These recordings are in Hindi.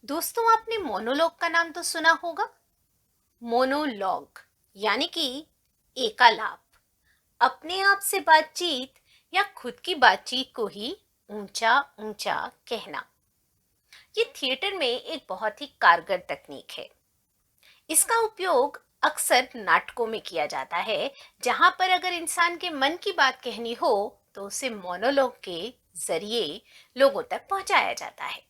दोस्तों, आपने मोनोलॉग का नाम तो सुना होगा। मोनोलॉग यानी कि एकालाप, अपने आप से बातचीत या खुद की बातचीत को ही ऊंचा ऊंचा कहना। ये थिएटर में एक बहुत ही कारगर तकनीक है। इसका उपयोग अक्सर नाटकों में किया जाता है, जहां पर अगर इंसान के मन की बात कहनी हो तो उसे मोनोलॉग के जरिए लोगों तक पहुंचाया जाता है।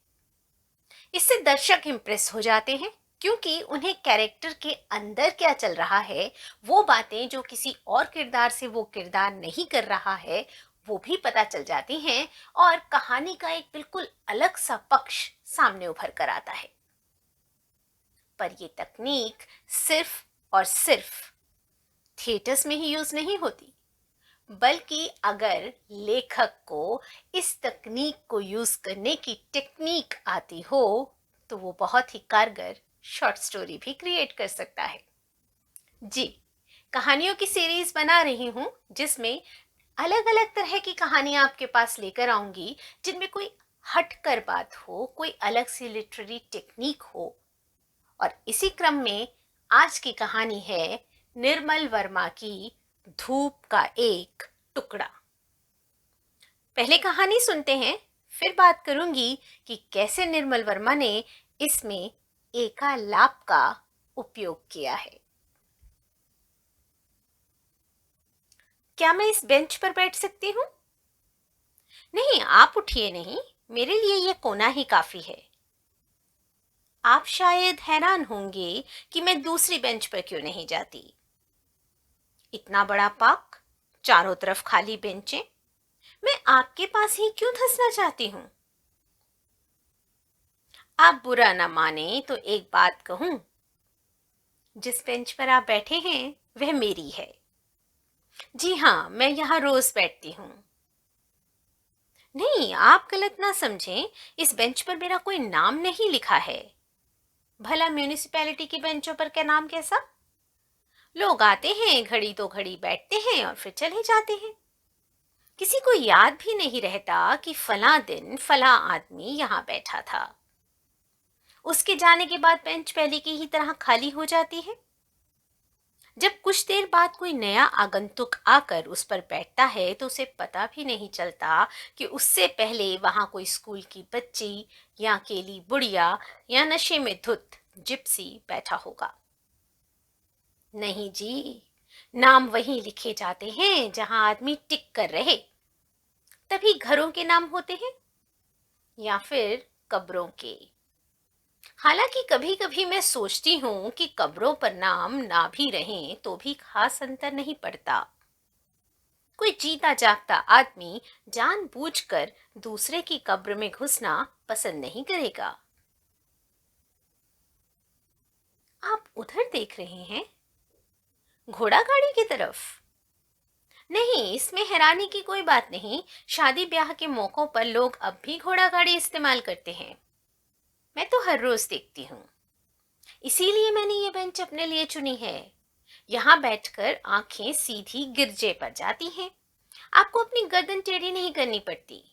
इससे दर्शक इम्प्रेस हो जाते हैं, क्योंकि उन्हें कैरेक्टर के अंदर क्या चल रहा है, वो बातें जो किसी और किरदार से वो किरदार नहीं कर रहा है, वो भी पता चल जाती हैं और कहानी का एक बिल्कुल अलग सा पक्ष सामने उभर कर आता है। पर ये तकनीक सिर्फ और सिर्फ थिएटर्स में ही यूज नहीं होती, बल्कि अगर लेखक को इस तकनीक को यूज करने की टेक्निक आती हो तो वो बहुत ही कारगर शॉर्ट स्टोरी भी क्रिएट कर सकता है। जी, कहानियों की सीरीज बना रही हूँ जिसमें अलग अलग तरह की कहानियां आपके पास लेकर आऊंगी, जिनमें कोई हटकर बात हो, कोई अलग सी लिटरेरी टेक्निक हो। और इसी क्रम में आज की कहानी है निर्मल वर्मा की धूप का एक टुकड़ा। पहले कहानी सुनते हैं, फिर बात करूंगी कि कैसे निर्मल वर्मा ने इसमें एकालाप का उपयोग किया है। क्या मैं इस बेंच पर बैठ सकती हूँ? नहीं, आप उठिए नहीं, मेरे लिए ये कोना ही काफी है। आप शायद हैरान होंगे कि मैं दूसरी बेंच पर क्यों नहीं जाती। इतना बड़ा पार्क, चारों तरफ खाली बेंचें, मैं आपके पास ही क्यों धंसना चाहती हूँ? आप बुरा ना माने तो एक बात कहूं, जिस बेंच पर आप बैठे हैं वह मेरी है। जी हाँ, मैं यहाँ रोज बैठती हूँ। नहीं, आप गलत ना समझें, इस बेंच पर मेरा कोई नाम नहीं लिखा है। भला म्यूनिसिपैलिटी की बेंचों पर क्या नाम कैसा? लोग आते हैं, घड़ी तो घड़ी बैठते हैं और फिर चले जाते हैं। किसी को याद भी नहीं रहता कि फला दिन फला आदमी यहाँ बैठा था। उसके जाने के बाद बेंच पहले की ही तरह खाली हो जाती है। जब कुछ देर बाद कोई नया आगंतुक आकर उस पर बैठता है तो उसे पता भी नहीं चलता कि उससे पहले वहां कोई स्कूल की बच्ची या अकेली बुढ़िया या नशे में धुत जिप्सी बैठा होगा। नहीं जी, नाम वहीं लिखे जाते हैं जहां आदमी टिक कर रहे। तभी घरों के नाम होते हैं या फिर कब्रों के। हालांकि कभी कभी मैं सोचती हूँ कि कब्रों पर नाम ना भी रहें तो भी खास अंतर नहीं पड़ता। कोई जीता जागता आदमी जानबूझकर दूसरे की कब्र में घुसना पसंद नहीं करेगा। आप उधर देख रहे हैं, घोड़ा गाड़ी की तरफ? नहीं, इसमें हैरानी की कोई बात नहीं। शादी ब्याह के मौकों पर लोग अब भी घोड़ा गाड़ी इस्तेमाल करते हैं। मैं तो हर रोज देखती हूँ। इसीलिए मैंने ये बेंच अपने लिए चुनी है। यहाँ बैठकर आंखें सीधी गिरजे पर जाती हैं। आपको अपनी गर्दन टेढ़ी नहीं करनी पड़ती।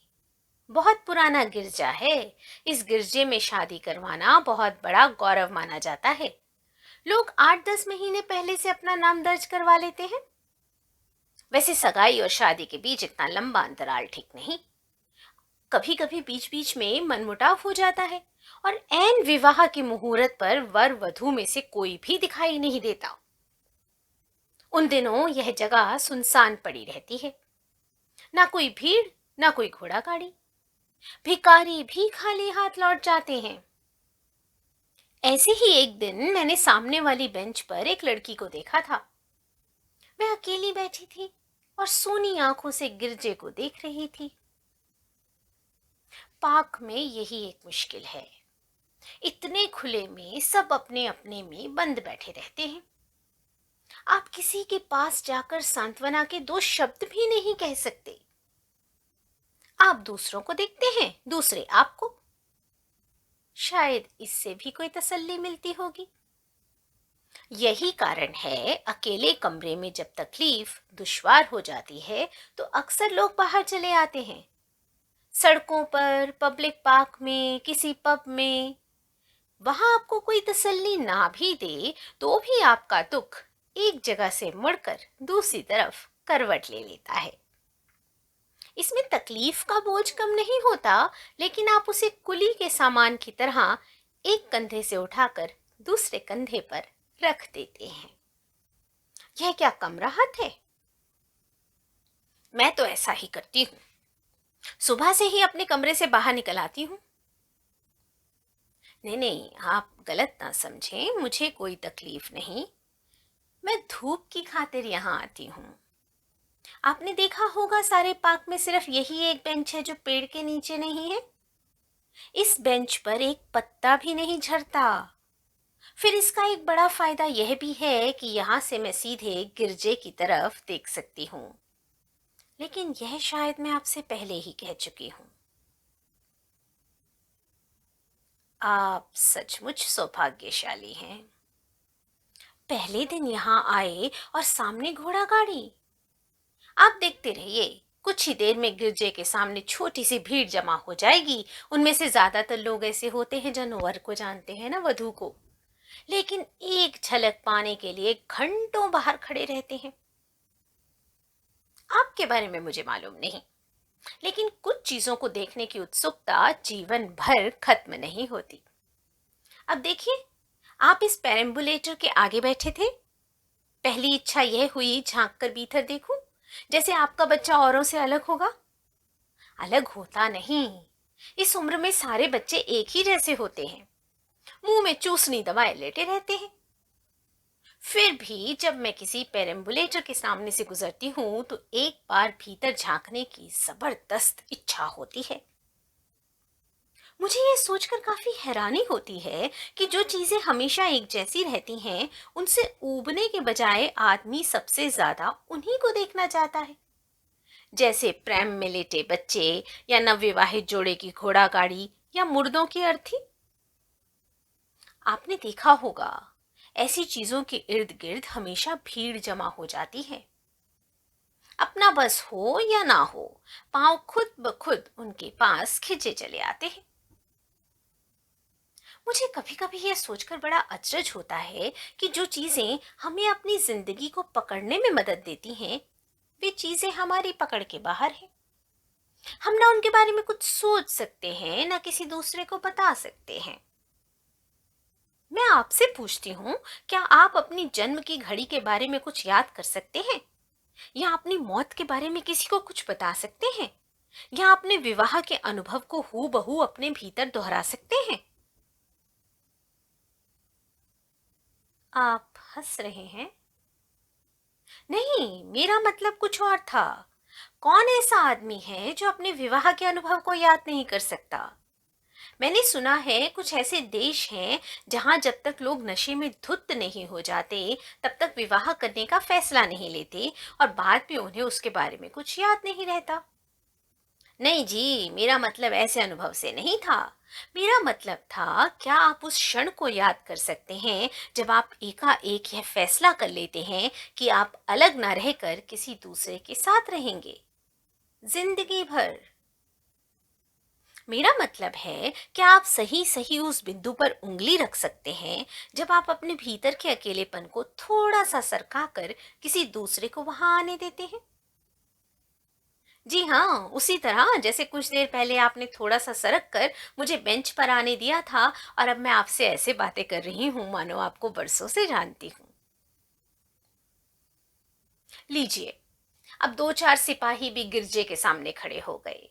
बहुत पुराना गिरजा है। इस गिरजे में शादी करवाना बहुत बड़ा गौरव माना जाता है। लोग 8-10 महीने पहले से अपना नाम दर्ज करवा लेते हैं। वैसे सगाई और शादी के बीच इतना लंबा अंतराल ठीक नहीं। कभी कभी बीच बीच में मनमुटाव हो जाता है और ऐन विवाह के मुहूर्त पर वर वधू में से कोई भी दिखाई नहीं देता। उन दिनों यह जगह सुनसान पड़ी रहती है। ना कोई भीड़, ना कोई घोड़ा गाड़ी। भिखारी भी खाली हाथ लौट जाते हैं। ऐसे ही एक दिन मैंने सामने वाली बेंच पर एक लड़की को देखा था। वह अकेली बैठी थी और सूनी आंखों से गिरजे को देख रही थी। पार्क में यही एक मुश्किल है। इतने खुले में सब अपने अपने में बंद बैठे रहते हैं। आप किसी के पास जाकर सांत्वना के दो शब्द भी नहीं कह सकते। आप दूसरों को देखते हैं, दूसरे आपको। शायद इससे भी कोई तसल्ली मिलती होगी। यही कारण है अकेले कमरे में जब तकलीफ दुश्वार हो जाती है तो अक्सर लोग बाहर चले आते हैं। सड़कों पर, पब्लिक पार्क में, किसी पब में। वहां आपको कोई तसल्ली ना भी दे तो भी आपका दुख एक जगह से मुड़कर दूसरी तरफ करवट ले लेता है। इसमें तकलीफ का बोझ कम नहीं होता, लेकिन आप उसे कुली के सामान की तरह एक कंधे से उठाकर दूसरे कंधे पर रख देते हैं। यह क्या कम राहत है? मैं तो ऐसा ही करती हूँ। सुबह से ही अपने कमरे से बाहर निकल आती हूँ। नहीं नहीं, आप गलत ना समझें, मुझे कोई तकलीफ नहीं। मैं धूप की खातिर यहाँ आती हूँ। आपने देखा होगा सारे पार्क में सिर्फ यही एक बेंच है जो पेड़ के नीचे नहीं है। इस बेंच पर एक पत्ता भी नहीं झड़ता। फिर इसका एक बड़ा फायदा यह भी है कि यहाँ से मैं सीधे गिरजे की तरफ देख सकती हूँ। लेकिन यह शायद मैं आपसे पहले ही कह चुकी हूँ। आप सचमुच सौभाग्यशाली हैं। पहले दिन यहाँ आए और सामने घोड़ा गाड़ी। आप देखते रहिए, कुछ ही देर में गिरजे के सामने छोटी सी भीड़ जमा हो जाएगी। उनमें से ज्यादातर लोग ऐसे होते हैं जो वर को जानते हैं ना, वधू को। लेकिन एक झलक पाने के लिए घंटों बाहर खड़े रहते हैं। आपके बारे में मुझे मालूम नहीं, लेकिन कुछ चीजों को देखने की उत्सुकता जीवन भर खत्म नहीं होती। अब देखिए, आप इस पेरम्बुलेटर के आगे बैठे थे। पहली इच्छा यह हुई झांक कर भीतर देखूं, जैसे आपका बच्चा औरों से अलग होगा। अलग होता नहीं। इस उम्र में सारे बच्चे एक ही जैसे होते हैं, मुंह में चूसनी दबाए लेटे रहते हैं। फिर भी जब मैं किसी पेरम्बुलेटर के सामने से गुजरती हूँ तो एक बार भीतर झांकने की जबरदस्त इच्छा होती है। मुझे ये सोचकर काफी हैरानी होती है कि जो चीजें हमेशा एक जैसी रहती हैं, उनसे ऊबने के बजाय आदमी सबसे ज्यादा उन्हीं को देखना चाहता है। जैसे प्रेम में लेटे बच्चे, या नवविवाहित जोड़े की घोड़ा गाड़ी, या मुर्दों की अर्थी। आपने देखा होगा, ऐसी चीजों के इर्द गिर्द हमेशा भीड़ जमा हो जाती है। अपना बस हो या ना हो, पांव खुद ब खुद उनके पास खिंचे चले आते हैं। मुझे कभी कभी यह सोचकर बड़ा अचरज होता है कि जो चीजें हमें अपनी जिंदगी को पकड़ने में मदद देती हैं, वे चीजें हमारी पकड़ के बाहर हैं। हम ना उनके बारे में कुछ सोच सकते हैं, ना किसी दूसरे को बता सकते हैं। मैं आपसे पूछती हूँ, क्या आप अपनी जन्म की घड़ी के बारे में कुछ याद कर सकते हैं? या अपनी मौत के बारे में किसी को कुछ बता सकते हैं? या अपने विवाह के अनुभव को हूबहू अपने भीतर दोहरा सकते हैं? आप हंस रहे हैं। नहीं, मेरा मतलब कुछ और था। कौन ऐसा आदमी है जो अपने विवाह के अनुभव को याद नहीं कर सकता? मैंने सुना है कुछ ऐसे देश हैं जहां जब तक लोग नशे में धुत नहीं हो जाते, तब तक विवाह करने का फैसला नहीं लेते, और बाद में उन्हें उसके बारे में कुछ याद नहीं रहता। नहीं जी, मेरा मतलब ऐसे अनुभव से नहीं था। मेरा मतलब था, क्या आप उस क्षण को याद कर सकते हैं जब आप एकाएक यह फैसला कर लेते हैं कि आप अलग न रहकर किसी दूसरे के साथ रहेंगे जिंदगी भर? मेरा मतलब है, क्या आप सही सही उस बिंदु पर उंगली रख सकते हैं जब आप अपने भीतर के अकेलेपन को थोड़ा सा सरका कर किसी दूसरे को वहां आने देते हैं? जी हाँ, उसी तरह जैसे कुछ देर पहले आपने थोड़ा सा सरक कर मुझे बेंच पर आने दिया था, और अब मैं आपसे ऐसे बातें कर रही हूँ मानो आपको बरसों से जानती हूँ। लीजिए, अब दो चार सिपाही भी गिरजे के सामने खड़े हो गए।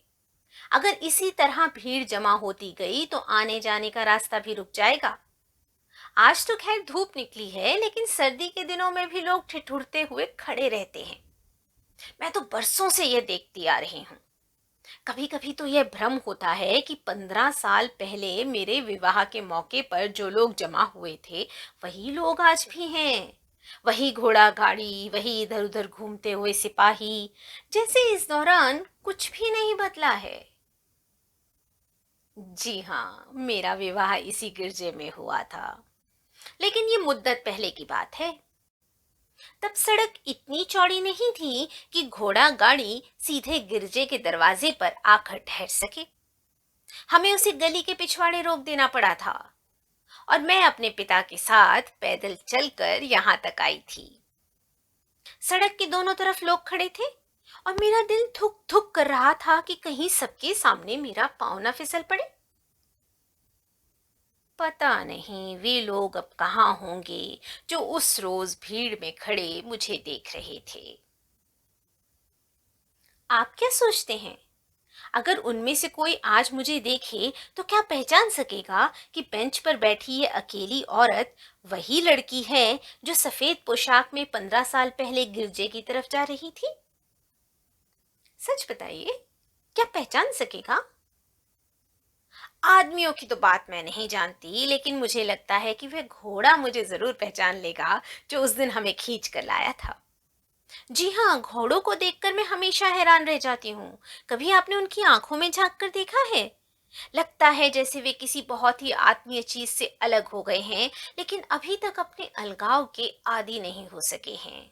अगर इसी तरह भीड़ जमा होती गई तो आने जाने का रास्ता भी रुक जाएगा। आज तो खैर धूप निकली है, लेकिन सर्दी के दिनों में भी लोग ठिठुरते हुए खड़े रहते हैं। मैं तो बरसों से ये देखती आ रही हूँ। कभी कभी तो यह भ्रम होता है कि 15 साल पहले मेरे विवाह के मौके पर जो लोग जमा हुए थे, वही लोग आज भी हैं। वही घोड़ा गाड़ी, वही इधर उधर घूमते हुए सिपाही, जैसे इस दौरान कुछ भी नहीं बदला है। जी हाँ, मेरा विवाह इसी गिरजे में हुआ था, लेकिन ये मुद्दत पहले की बात है। तब सड़क इतनी चौड़ी नहीं थी कि घोड़ा गाड़ी सीधे गिरजे के दरवाजे पर आकर ठहर सके। हमें उसे गली के पिछवाड़े रोक देना पड़ा था। और मैं अपने पिता के साथ पैदल चलकर यहाँ तक आई थी। सड़क के दोनों तरफ लोग खड़े थे और मेरा दिल धुक धुक कर रहा था कि कहीं सबके सामने मेरा पाँव ना फिसल पड़े। पता नहीं वे लोग अब कहाँ होंगे जो उस रोज भीड़ में खड़े मुझे देख रहे थे। आप क्या सोचते हैं, अगर उनमें से कोई आज मुझे देखे तो क्या पहचान सकेगा कि बेंच पर बैठी ये अकेली औरत वही लड़की है जो सफेद पोशाक में 15 साल पहले गिरजे की तरफ जा रही थी? सच बताइए, क्या पहचान सकेगा? आदमियों की तो बात मैं नहीं जानती, लेकिन मुझे लगता है कि वह घोड़ा मुझे जरूर पहचान लेगा जो उस दिन हमें खींच कर लाया था। जी हाँ, घोड़ों को देखकर मैं हमेशा हैरान रह जाती हूँ। कभी आपने उनकी आंखों में झांक कर देखा है? लगता है जैसे वे किसी बहुत ही आत्मीय चीज से अलग हो गए हैं, लेकिन अभी तक अपने अलगाव के आदी नहीं हो सके हैं।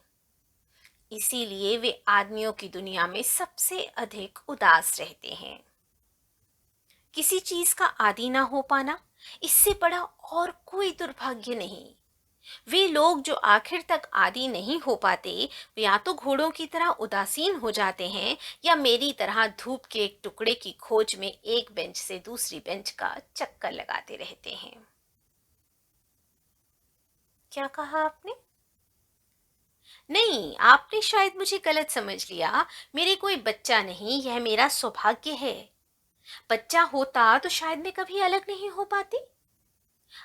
इसीलिए वे आदमियों की दुनिया में सबसे अधिक उदास रहते हैं। किसी चीज का आदी ना हो पाना, इससे बड़ा और कोई दुर्भाग्य नहीं। वे लोग जो आखिर तक आदी नहीं हो पाते, वे या तो घोड़ों की तरह उदासीन हो जाते हैं या मेरी तरह धूप के एक टुकड़े की खोज में एक बेंच से दूसरी बेंच का चक्कर लगाते रहते हैं। क्या कहा आपने? नहीं, आपने शायद मुझे गलत समझ लिया। मेरे कोई बच्चा नहीं, यह मेरा सौभाग्य है। बच्चा होता तो शायद मैं कभी अलग नहीं हो पाती।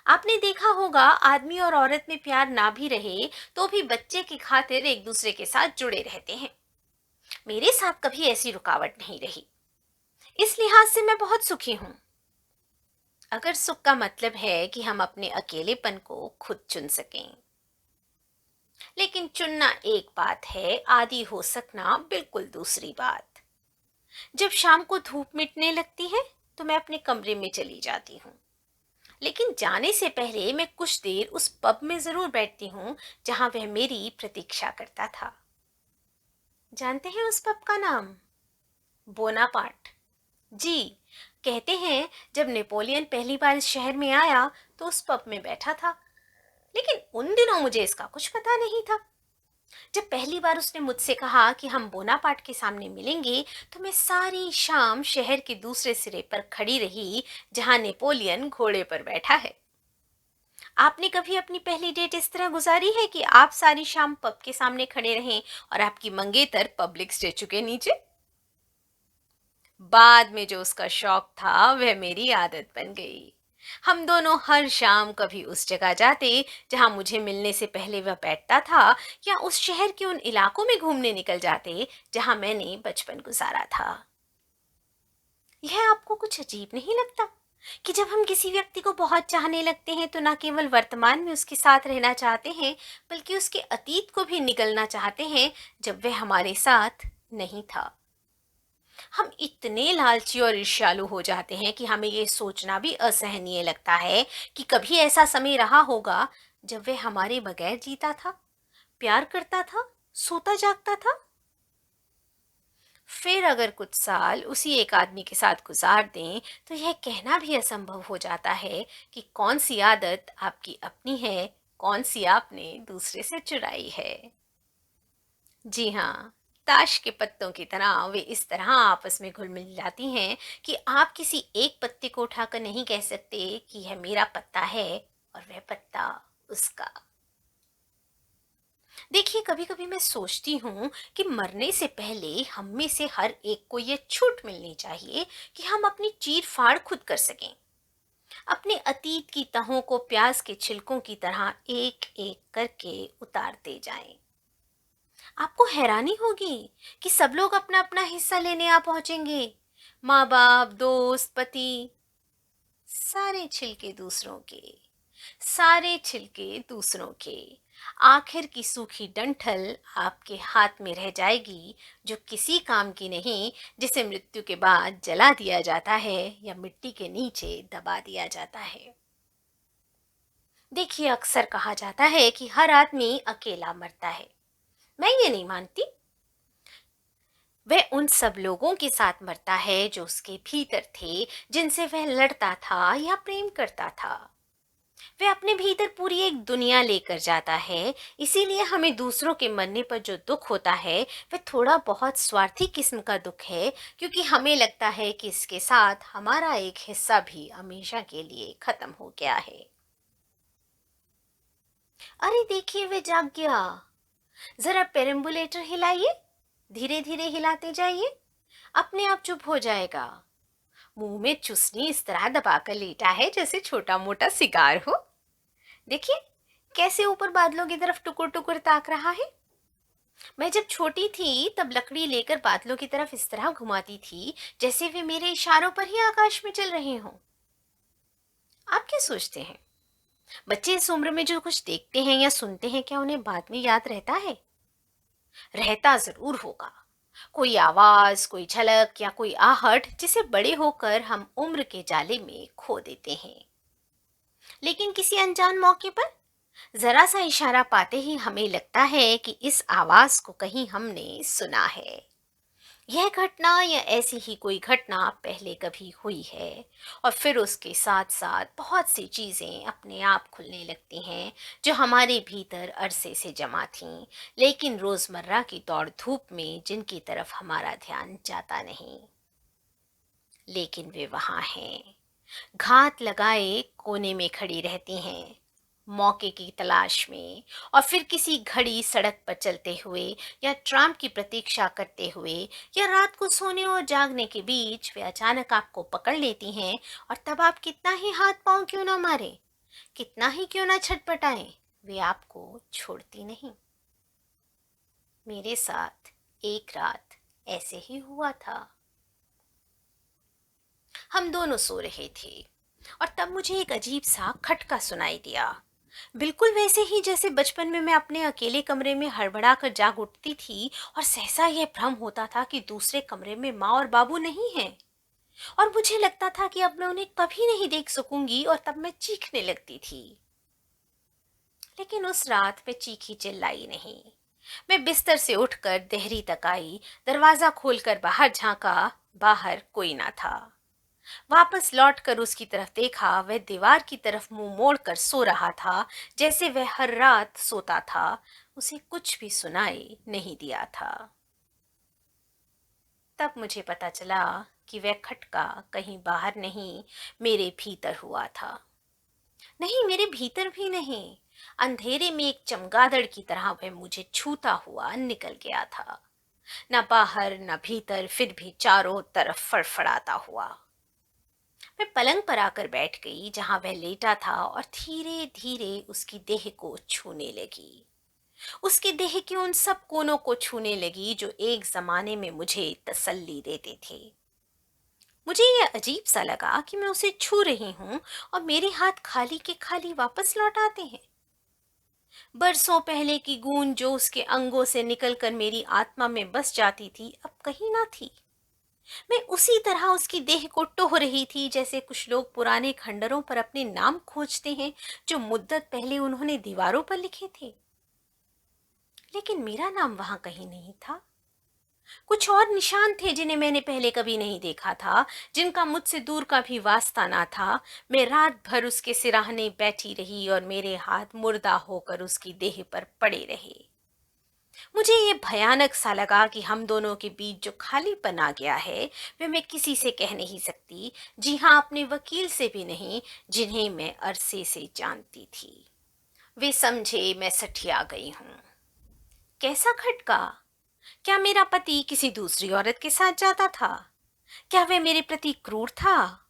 आपने देखा होगा, आदमी और औरत में प्यार ना भी रहे तो भी बच्चे की खातिर एक दूसरे के साथ जुड़े रहते हैं। मेरे साथ कभी ऐसी रुकावट नहीं रही। इस लिहाज से मैं बहुत सुखी हूँ। अगर सुख का मतलब है कि हम अपने अकेलेपन को खुद चुन सकें। लेकिन चुनना एक बात है, आदी हो सकना बिल्कुल दूसरी बात। जब शाम को धूप मिटने लगती है तो मैं अपने कमरे में चली जाती हूँ, लेकिन जाने से पहले मैं कुछ देर उस पब में जरूर बैठती हूँ जहां वह मेरी प्रतीक्षा करता था। जानते हैं उस पब का नाम? बोनापार्ट। जी, कहते हैं जब नेपोलियन पहली बार इस शहर में आया तो उस पब में बैठा था, लेकिन उन दिनों मुझे इसका कुछ पता नहीं था। जब पहली बार उसने मुझसे कहा कि हम बोनापार्ट के सामने मिलेंगे, तो मैं सारी शाम शहर के दूसरे सिरे पर खड़ी रही जहां नेपोलियन घोड़े पर बैठा है। आपने कभी अपनी पहली डेट इस तरह गुजारी है कि आप सारी शाम पब के सामने खड़े रहें और आपकी मंगेतर पब्लिक स्टेचू के नीचे? बाद में जो उसका शौक था वह मेरी आदत बन गई। हम दोनों हर शाम कभी उस जगह जाते जहां मुझे मिलने से पहले वह बैठता था, या उस शहर के उन इलाकों में घूमने निकल जाते जहां मैंने बचपन गुजारा था। यह आपको कुछ अजीब नहीं लगता कि जब हम किसी व्यक्ति को बहुत चाहने लगते हैं तो न केवल वर्तमान में उसके साथ रहना चाहते हैं, बल्कि उसके अतीत को भी निगलना चाहते हैं जब वह हमारे साथ नहीं था। हम इतने लालची और ईर्ष्यालु हो जाते हैं कि हमें ये सोचना भी असहनीय लगता है कि कभी ऐसा समय रहा होगा जब वह हमारे बगैर जीता था, प्यार करता था, सोता जागता था। फिर अगर कुछ साल उसी एक आदमी के साथ गुजार दें तो यह कहना भी असंभव हो जाता है कि कौन सी आदत आपकी अपनी है, कौन सी आपने दूसरे से चुराई है। जी हाँ, ताश के पत्तों की तरह वे इस तरह आपस में घुल मिल जाती हैं कि आप किसी एक पत्ते को उठाकर नहीं कह सकते कि यह मेरा पत्ता है और वह पत्ता उसका। देखिए, कभी कभी मैं सोचती हूँ कि मरने से पहले हम में से हर एक को यह छूट मिलनी चाहिए कि हम अपनी चीर फाड़ खुद कर सकें, अपने अतीत की तहों को प्याज के छिलकों की तरह एक एक करके उतारते जाएं। आपको हैरानी होगी कि सब लोग अपना अपना हिस्सा लेने आ पहुंचेंगे। माँ बाप, दोस्त, पति, सारे छिलके दूसरों के, सारे छिलके दूसरों के। आखिर की सूखी डंठल आपके हाथ में रह जाएगी, जो किसी काम की नहीं, जिसे मृत्यु के बाद जला दिया जाता है या मिट्टी के नीचे दबा दिया जाता है। देखिए, अक्सर कहा जाता है कि हर आदमी अकेला मरता है। मैं ये नहीं मानती। वह उन सब लोगों के साथ मरता है जो उसके भीतर थे, जिनसे वह लड़ता था या प्रेम करता था। वह अपने भीतर पूरी एक दुनिया लेकर जाता है, इसीलिए हमें दूसरों के मरने पर जो दुख होता है, वह थोड़ा बहुत स्वार्थी किस्म का दुख है, क्योंकि हमें लगता है कि इसके साथ हमारा एक हिस्सा भी हमेशा के लिए खत्म हो गया है। अरे देखिए, वह जाग गया। जरा पेरम्बुलेटर हिलाइए, धीरे धीरे हिलाते जाइए, अपने आप चुप हो जाएगा। मुंह में चुसनी इस तरह दबाकर लेटा है जैसे छोटा मोटा सिगार हो। देखिए, कैसे ऊपर बादलों की तरफ टुकुर टुकुर ताक रहा है। मैं जब छोटी थी तब लकड़ी लेकर बादलों की तरफ इस तरह घुमाती थी, जैसे वे मेरे इशारों पर ही आकाश में चल रहे हों। आप क्या सोचते हैं, बच्चे इस उम्र में जो कुछ देखते हैं या सुनते हैं, क्या उन्हें बाद में याद रहता है? रहता जरूर होगा। कोई आवाज, कोई झलक या कोई आहट जिसे बड़े होकर हम उम्र के जाले में खो देते हैं। लेकिन किसी अनजान मौके पर जरा सा इशारा पाते ही हमें लगता है कि इस आवाज को कहीं हमने सुना है। यह घटना या ऐसी ही कोई घटना पहले कभी हुई है, और फिर उसके साथ साथ बहुत सी चीजें अपने आप खुलने लगती हैं जो हमारे भीतर अरसे से जमा थीं, लेकिन रोजमर्रा की दौड़ धूप में जिनकी तरफ हमारा ध्यान जाता नहीं। लेकिन वे वहां हैं, घात लगाए कोने में खड़ी रहती हैं, मौके की तलाश में। और फिर किसी घड़ी सड़क पर चलते हुए, या ट्राम की प्रतीक्षा करते हुए, या रात को सोने और जागने के बीच वे अचानक आपको पकड़ लेती हैं। और तब आप कितना ही हाथ पांव क्यों ना मारे, कितना ही क्यों ना छटपटाएं, वे आपको छोड़ती नहीं। मेरे साथ एक रात ऐसे ही हुआ था। हम दोनों सो रहे थे, और तब मुझे एक अजीब सा खटका सुनाई दिया। बिल्कुल वैसे ही जैसे बचपन में मैं अपने अकेले कमरे में हड़बड़ा कर जाग उठती थी, और सहसा यह भ्रम होता था कि दूसरे कमरे में माँ और बाबू नहीं हैं। और मुझे लगता था कि अब मैं उन्हें कभी नहीं देख सकूंगी, और तब मैं चीखने लगती थी। लेकिन उस रात मैं चीखी चिल्लाई नहीं। मैं बिस्तर से उठकर देहरी तक आई, दरवाजा खोलकर बाहर झांका। बाहर कोई ना था। वापस लौटकर उसकी तरफ देखा, वह दीवार की तरफ मुंह मोड़कर सो रहा था, जैसे वह हर रात सोता था। उसे कुछ भी सुनाई नहीं दिया था। तब मुझे पता चला कि वह खटका कहीं बाहर नहीं, मेरे भीतर हुआ था। नहीं, मेरे भीतर भी नहीं, अंधेरे में एक चमगादड़ की तरह वह मुझे छूता हुआ निकल गया था। न बाहर न भीतर, फिर भी चारों तरफ फड़फड़ाता हुआ। मैं पलंग पर आकर बैठ गई जहां वह लेटा था, और धीरे धीरे उसकी देह को छूने लगी। उसकी देह के उन सब कोनों को छूने लगी जो एक जमाने में मुझे तसल्ली देते थे। मुझे यह अजीब सा लगा कि मैं उसे छू रही हूँ, और मेरे हाथ खाली के खाली वापस लौट आते हैं। बरसों पहले की गूंज जो उसके अंगों से निकलकर मेरी आत्मा में बस जाती थी, अब कहीं ना थी। मैं उसी तरह उसकी देह को टोह रही थी, जैसे कुछ लोग पुराने खंडरों पर अपने नाम खोजते हैं जो मुद्दत पहले उन्होंने दीवारों पर लिखे थे। लेकिन मेरा नाम वहां कहीं नहीं था। कुछ और निशान थे जिन्हें मैंने पहले कभी नहीं देखा था, जिनका मुझसे दूर का भी वास्ता ना था। मैं रात भर उसके सिराहने बैठी रही, और मेरे हाथ मुर्दा होकर उसकी देह पर पड़े रहे। मुझे ये भयानक सा लगा कि हम दोनों के बीच जो खालीपन आ गया है, वह मैं किसी से कह नहीं सकती। जी हाँ, अपने वकील से भी नहीं, जिन्हें मैं अरसे से जानती थी। वे समझे मैं सठिया गई हूँ। कैसा खटका? क्या मेरा पति किसी दूसरी औरत के साथ जाता था? क्या वह मेरे प्रति क्रूर था?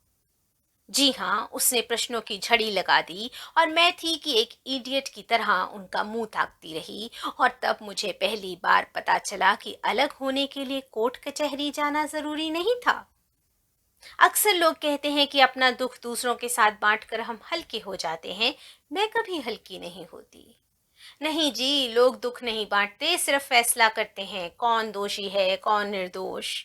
जी हाँ, उसने प्रश्नों की झड़ी लगा दी, और मैं थी कि एक इडियट की तरह उनका मुंह ताकती रही। और तब मुझे पहली बार पता चला कि अलग होने के लिए कोर्ट कचहरी जाना जरूरी नहीं था। अक्सर लोग कहते हैं कि अपना दुख दूसरों के साथ बांटकर हम हल्के हो जाते हैं। मैं कभी हल्की नहीं होती। नहीं जी, लोग दुख नहीं बांटते, सिर्फ फैसला करते हैं कौन दोषी है कौन निर्दोष।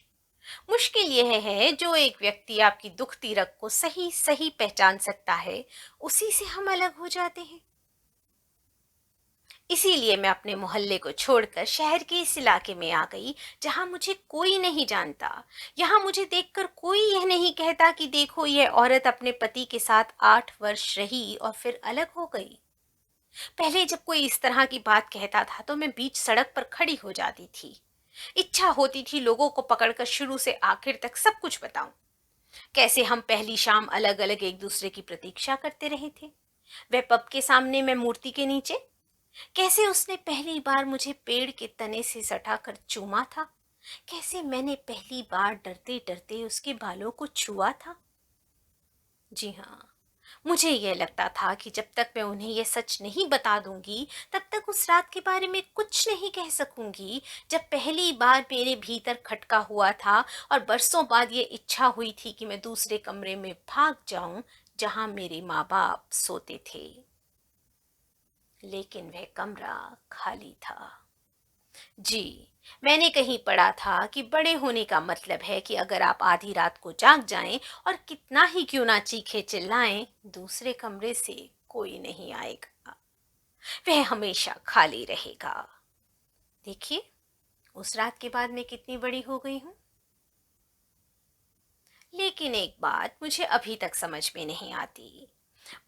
मुश्किल यह है, जो एक व्यक्ति आपकी दुखती रग को सही सही पहचान सकता है, उसी से हम अलग हो जाते हैं। इसीलिए मैं अपने मोहल्ले को छोड़कर शहर के इस इलाके में आ गई, जहां मुझे कोई नहीं जानता। यहाँ मुझे देखकर कोई यह नहीं कहता कि देखो, यह औरत अपने पति के साथ 8 वर्ष रही और फिर अलग हो गई। पहले जब कोई इस तरह की बात कहता था तो मैं बीच सड़क पर खड़ी हो जाती थी। इच्छा होती थी लोगों को पकड़कर शुरू से आखिर तक सब कुछ बताऊं। कैसे हम पहली शाम अलग अलग एक दूसरे की प्रतीक्षा करते रहे थे, वह पब के सामने, मैं मूर्ति के नीचे। कैसे उसने पहली बार मुझे पेड़ के तने से सटा कर चूमा था। कैसे मैंने पहली बार डरते डरते उसके बालों को छुआ था। जी हाँ, मुझे यह लगता था कि जब तक मैं उन्हें यह सच नहीं बता दूंगी, तब तक उस रात के बारे में कुछ नहीं कह सकूंगी, जब पहली बार मेरे भीतर खटका हुआ था और बरसों बाद ये इच्छा हुई थी कि मैं दूसरे कमरे में भाग जाऊं जहां मेरे माँ बाप सोते थे। लेकिन वह कमरा खाली था। जी, मैंने कहीं पढ़ा था कि बड़े होने का मतलब है कि अगर आप आधी रात को जाग जाएं और कितना ही क्यों ना चीखे चिल्लाएं, दूसरे कमरे से कोई नहीं आएगा, वह हमेशा खाली रहेगा। देखिए, उस रात के बाद मैं कितनी बड़ी हो गई हूँ। लेकिन एक बात मुझे अभी तक समझ में नहीं आती।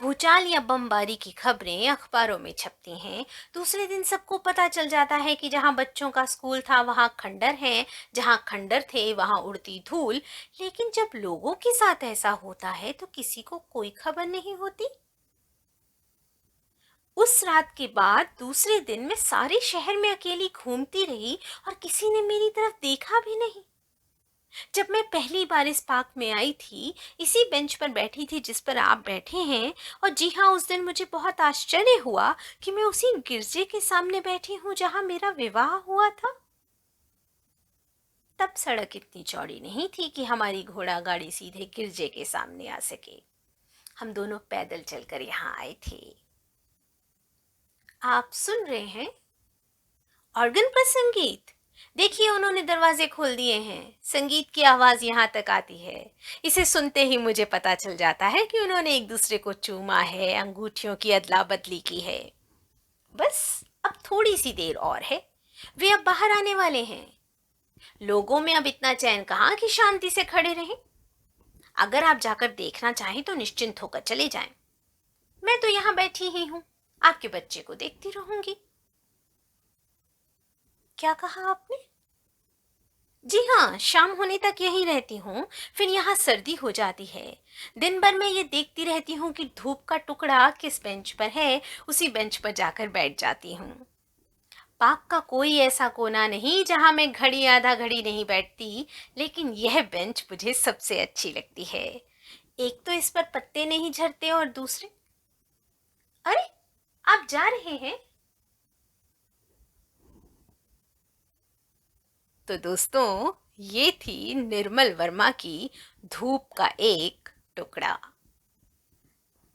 भूचाल या बमबारी की खबरें अखबारों में छपती हैं, दूसरे दिन सबको पता चल जाता है कि जहां बच्चों का स्कूल था वहां खंडर है, जहां खंडर थे वहां उड़ती धूल। लेकिन जब लोगों के साथ ऐसा होता है तो किसी को कोई खबर नहीं होती। उस रात के बाद दूसरे दिन मैं सारे शहर में अकेली घूमती रही और किसी ने मेरी तरफ देखा भी नहीं। जब मैं पहली बार इस पार्क में आई थी, इसी बेंच पर बैठी थी जिस पर आप बैठे हैं, और जी हाँ, उस दिन मुझे बहुत आश्चर्य हुआ कि मैं उसी गिरजे के सामने बैठी हूँ जहाँ मेरा विवाह हुआ था। तब सड़क इतनी चौड़ी नहीं थी कि हमारी घोड़ा गाड़ी सीधे गिरजे के सामने आ सके। हम दोनों पैदल चलकर यहाँ आए थे। आप सुन रहे हैं ऑर्गन पर संगीत। देखिए, उन्होंने दरवाजे खोल दिए हैं, संगीत की आवाज यहाँ तक आती है। इसे सुनते ही मुझे पता चल जाता है कि उन्होंने एक दूसरे को चूमा है, अंगूठियों की अदला बदली की है। बस अब थोड़ी सी देर और है, वे अब बाहर आने वाले हैं। लोगों में अब इतना चैन कहाँ कि शांति से खड़े रहें। अगर आप जाकर देखना चाहें तो निश्चिंत होकर चले जाएं। मैं तो यहाँ बैठी ही हूँ, आपके बच्चे को देखती रहूंगी। क्या कहा आपने? जी हाँ, शाम होने तक यहीं रहती हूँ, फिर यहाँ सर्दी हो जाती है। दिन भर मैं ये देखती रहती हूँ कि धूप का टुकड़ा किस बेंच पर है, उसी बेंच पर जाकर बैठ जाती हूँ। पार्क का कोई ऐसा कोना नहीं जहाँ मैं घड़ी आधा घड़ी नहीं बैठती, लेकिन यह बेंच मुझे सबसे अच्छी लगती है। एक तो इस पर पत्ते नहीं झड़ते और दूसरे, अरे, आप जा रहे हैं? तो दोस्तों, ये थी निर्मल वर्मा की धूप का एक टुकड़ा।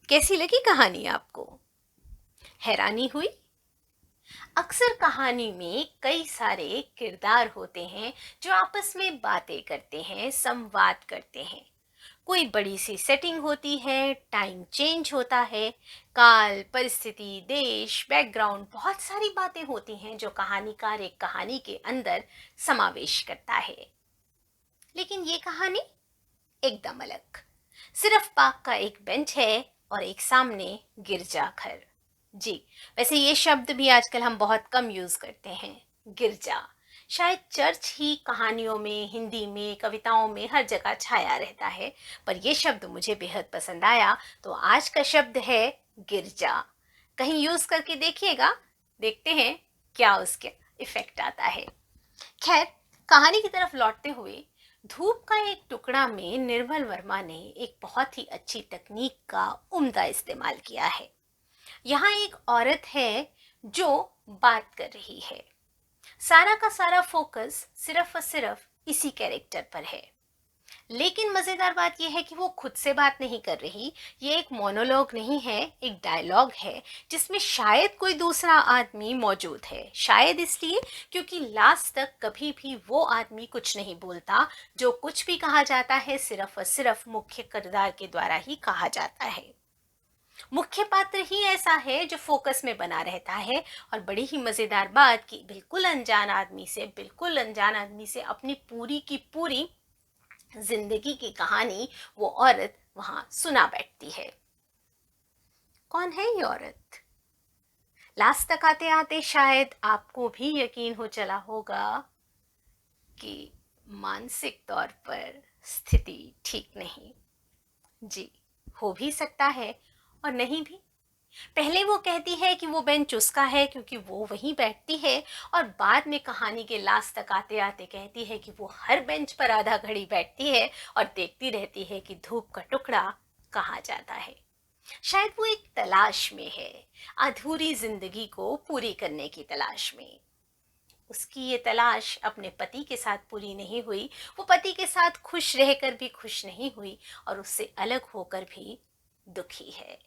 कैसी लगी कहानी आपको? हैरानी हुई? अक्सर कहानी में कई सारे किरदार होते हैं जो आपस में बातें करते हैं, संवाद करते हैं। कोई बड़ी सी सेटिंग होती है, टाइम चेंज होता है, काल, परिस्थिति, देश, बैकग्राउंड, बहुत सारी बातें होती हैं जो कहानीकार एक कहानी के अंदर समावेश करता है। लेकिन ये कहानी एकदम अलग। सिर्फ पार्क का एक बेंच है और एक सामने गिरजाघर। जी, वैसे ये शब्द भी आजकल हम बहुत कम यूज करते हैं, गिरजा। शायद चर्च ही कहानियों में, हिंदी में, कविताओं में हर जगह छाया रहता है, पर यह शब्द मुझे बेहद पसंद आया, तो आज का शब्द है गिरजा। कहीं यूज करके देखिएगा, देखते हैं क्या उसके इफेक्ट आता है। खैर, कहानी की तरफ लौटते हुए, धूप का एक टुकड़ा में निर्मल वर्मा ने एक बहुत ही अच्छी तकनीक का उम्दा इस्तेमाल किया है। यहाँ एक औरत है जो बात कर रही है। सारा का सारा फोकस सिर्फ और सिर्फ इसी कैरेक्टर पर है। लेकिन मजेदार बात यह है कि वो खुद से बात नहीं कर रही। ये एक मोनोलॉग नहीं है, एक डायलॉग है जिसमें शायद कोई दूसरा आदमी मौजूद है। शायद इसलिए क्योंकि लास्ट तक कभी भी वो आदमी कुछ नहीं बोलता। जो कुछ भी कहा जाता है सिर्फ और सिर्फ मुख्य किरदार के द्वारा ही कहा जाता है। मुख्य पात्र ही ऐसा है जो फोकस में बना रहता है। और बड़ी ही मजेदार बात कि बिल्कुल अनजान आदमी से अपनी पूरी की पूरी जिंदगी की कहानी वो औरत वहां सुना बैठती है। कौन है ये औरत? लास्ट तक आते आते शायद आपको भी यकीन हो चला होगा कि मानसिक तौर पर स्थिति ठीक नहीं। जी, हो भी सकता है और नहीं भी। पहले वो कहती है कि वो बेंच उसका है क्योंकि वो वहीं बैठती है, और बाद में कहानी के लास्ट तक आते आते कहती है कि वो हर बेंच पर आधा घड़ी बैठती है और देखती रहती है कि धूप का टुकड़ा कहाँ जाता है। शायद वो एक तलाश में है, अधूरी जिंदगी को पूरी करने की तलाश में। उसकी ये तलाश अपने पति के साथ पूरी नहीं हुई, वो पति के साथ खुश रहकर भी खुश नहीं हुई और उससे अलग होकर भी दुखी है।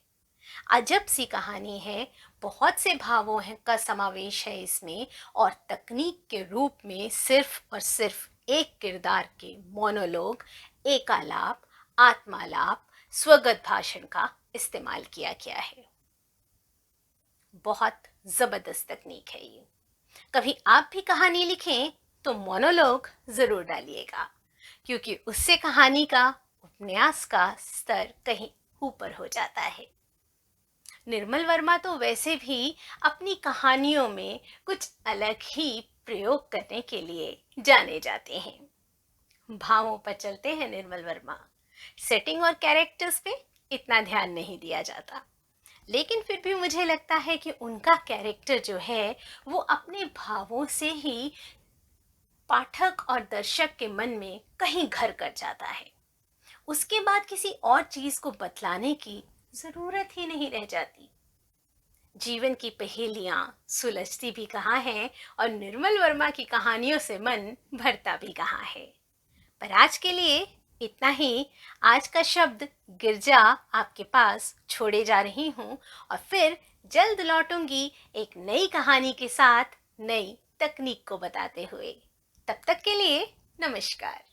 अजब सी कहानी है, बहुत से भावों का समावेश है इसमें, और तकनीक के रूप में सिर्फ और सिर्फ एक किरदार के मोनोलॉग, एकालाप, आत्मालाप, स्वगत भाषण का इस्तेमाल किया गया है। बहुत जबरदस्त तकनीक है ये। कभी आप भी कहानी लिखें तो मोनोलॉग जरूर डालिएगा, क्योंकि उससे कहानी का, उपन्यास का स्तर कहीं ऊपर हो जाता है। निर्मल वर्मा तो वैसे भी अपनी कहानियों में कुछ अलग ही प्रयोग करने के लिए जाने जाते हैं। भावों पर चलते हैं निर्मल वर्मा। सेटिंग और कैरेक्टर्स पे इतना ध्यान नहीं दिया जाता, लेकिन फिर भी मुझे लगता है कि उनका कैरेक्टर जो है वो अपने भावों से ही पाठक और दर्शक के मन में कहीं घर कर जाता है। उसके बाद किसी और चीज को बतलाने की जरूरत ही नहीं रह जाती। जीवन की पहेलियां सुलझती भी कहाँ हैं और निर्मल वर्मा की कहानियों से मन भरता भी कहाँ है। पर आज के लिए इतना ही। आज का शब्द गिरजा आपके पास छोड़े जा रही हूँ, और फिर जल्द लौटूंगी एक नई कहानी के साथ, नई तकनीक को बताते हुए। तब तक के लिए नमस्कार।